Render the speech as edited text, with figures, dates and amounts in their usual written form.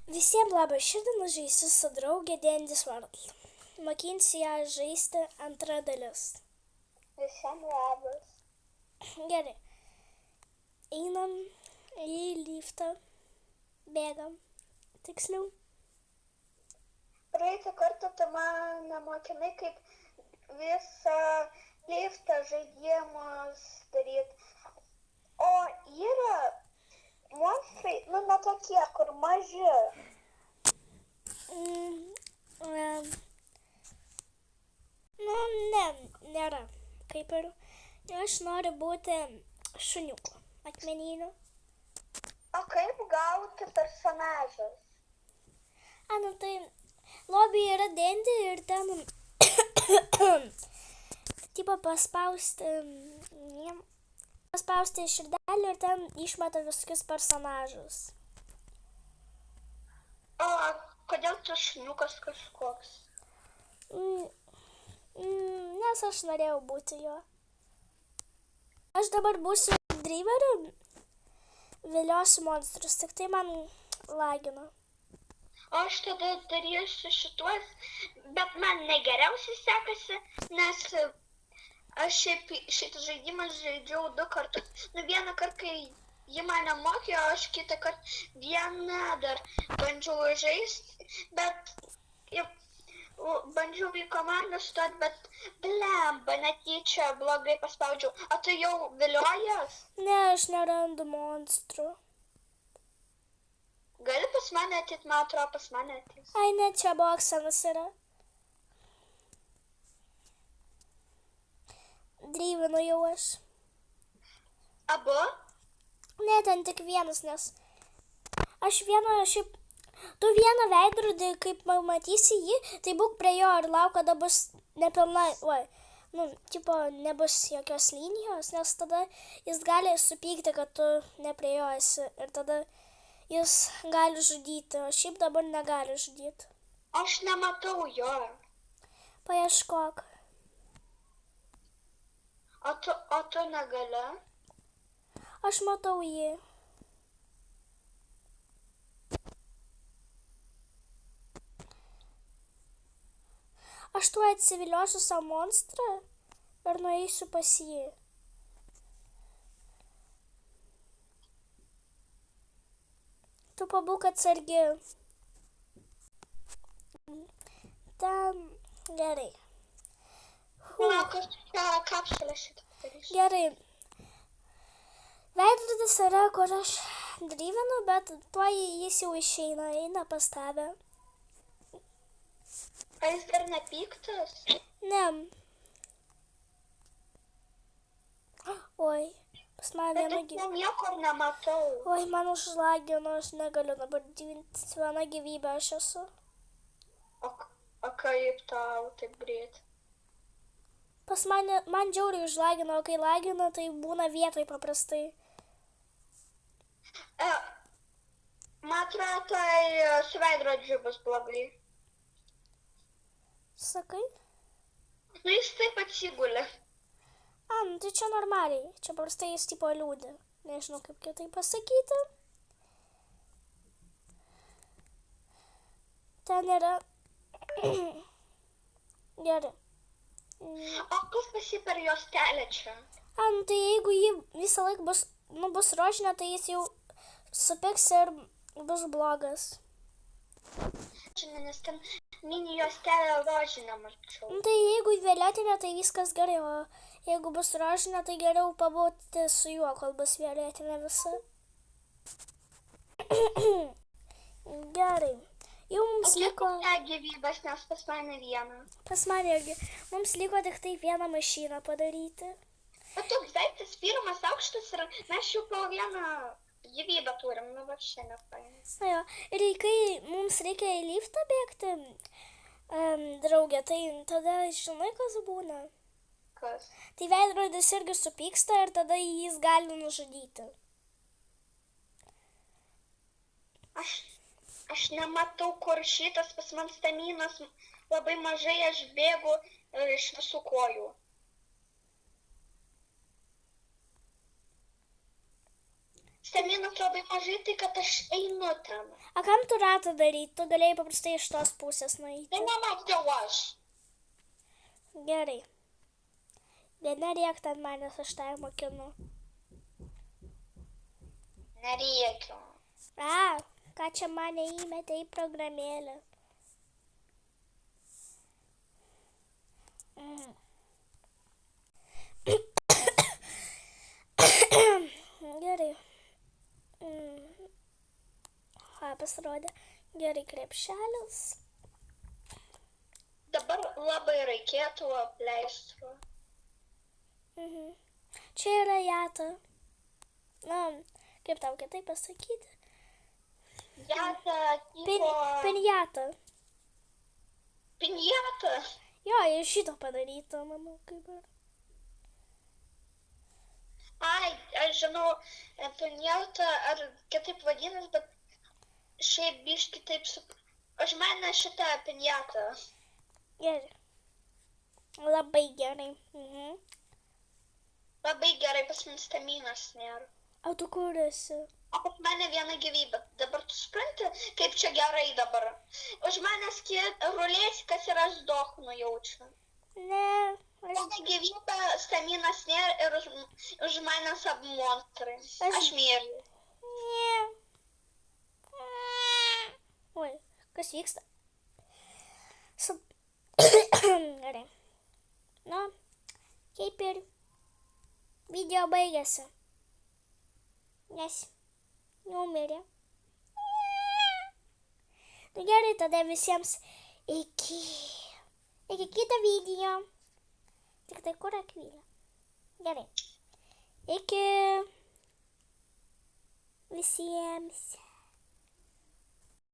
Visiems labą širdieną žaisiu su draugė Dandy's World. Mokinsiu ją žaisti antra dalis. Visiems labas. Gerai. Einam į liftą. Bėgam. Tiksliau. Praeitą kartą tu man mokinai, kaip visą liftą žaidimus daryti. O yra monstrai, ne tokie, kur maži. Ne, nėra. Kaip ir aš noriu būti šuniuku. Akmeniniu. O kaip gauti personažus? Tai lobby yra Dandy ir ten tipo paspausti širdelį ir ten išmeta visokius personažus. O kodėl tu šuniukas kažkoks? Nes aš norėjau būti juo. Aš dabar būsiu driveriu, viliosiu monstrus, tik tai man lagina. O aš tada darysiu šituos, bet man negeriausiai sekasi, nes aš šitą žaidimą žaidžiau 2 kartus. Vieną kartą, kai ji mane mokė, o aš kitą kartą vieną dar bandžiau žaisti, bet bandžiau į komandą stoti, bet blemba, netyčia blogai paspaudžiau. O tu jau viliojas? Ne, aš nerandu monstrų. Gali pas mane ateit, man atrodo, pas mane ateis. Ai, ne, čia boksanas yra. Drivinu jau aš. Abu? Ne, ten tik vienas, nes aš tu vieną veidrodį, kaip matysi jį, tai būk prie jo ir lauk, kada bus nepilna, nebus jokios linijos, nes tada jis gali supykti, kad tu ne prie jo esi ir tada jis gali žudyti, o šiaip dabar negali žudyti. Aš nematau jo. Paieškok. O tu negali? Aš matau jį. Aš tuo atsiviliosiu savo monstrą ir nueisiu pas jį. Tu pabūk atsargi. Ten gerai. Kapsulę šitą padarysiu. Gerai. Veidrodis yra, kur aš drivinu, bet tuo jis jau išeina, eina pas tave. Ar jis dar nepyktas? Ne. Oi, pas man viena Bet aš niekur nematau. Oi, man užlagino, aš negaliu dabar divinti, viena gyvybė aš esu. O kaip tau taip greit? Pas man džiauriai užlagino, o kai lagina, tai būna vietoj paprastai. Man atrodo, tai su veidrodžiu bus blogai. Sakai? Jis taip atsigulė. Tai čia normaliai. Čia paprastai jis tipo liūdė. Nežinau, kaip kitai pasakyti. Ten yra... Gerai. O kas pasi per jos kelią čia? Tai jeigu jį visą laiką bus rožinė, tai jis jau supyks ir bus blogas. Nes ten mini jos kelią rožinę mačiau. Tai jeigu violetinė, tai viskas gerai, o jeigu bus rožinė, tai geriau pabūti su juo, kol bus violetinė visa. Gerai. Jau mums liko... O kiek gyvybės, nes pas mane vieną. Pas mane irgi. Mums liko tik tai vieną mašiną padaryti. Bet toks daiktas pirmas aukštas ir mes jau po vieną gyvybę turim, va šiandien paėmės. Na jo, ir kai mums reikia į liftą bėgti, draugė, tai tada žinai, kas būna? Kas? Tai veidrodis irgi supyksta ir tada jis gali nužudyti. Aš nematau, kur šitas pas man staminas labai mažai, aš bėgu iš visų kojų. staminos labai mažai, tai kad aš einu ten. A kam tu ratą daryti? Tu galėjai paprastai iš tos pusės nueiti. Tai nemačiau aš. Gerai. Nereik ten manęs, aš tai mokinu. Nereikia. A, ką čia mane įmetė į programėlę. Gerai. Pasirodė. Gerai, krepšelis. Dabar labai reikėtų pleistrų. Čia yra jata. Na, kaip tau kitaip pasakyti? Jata, tipo... Pinjata. Pinjata? Jo, iš šito padaryta, manau, kaip ir. Ai, aš žinau, pinjata ar kitaip vadinas, bet šiaip biški taip su... Už mane šitą pinjatą. Gerai. Labai gerai. Labai gerai, pas man staminas nėra. O tu kur esi? O pas mane viena gyvybė. Dabar tu supranti, kaip čia gerai dabar. Už manęs rulės, kas yra zdoknu jaučiu. Ne. Viena gyvybė, staminas nėra ir už manęs abu monstrai. Aš mėriu. Ne. Oi, kas vyksta? Gerai. Nu, kaip ir video baigėsi. Nes numirė. Nu gerai, tada visiems iki kito video. Tik tai kur Akvilė? Gerai. Iki visiems.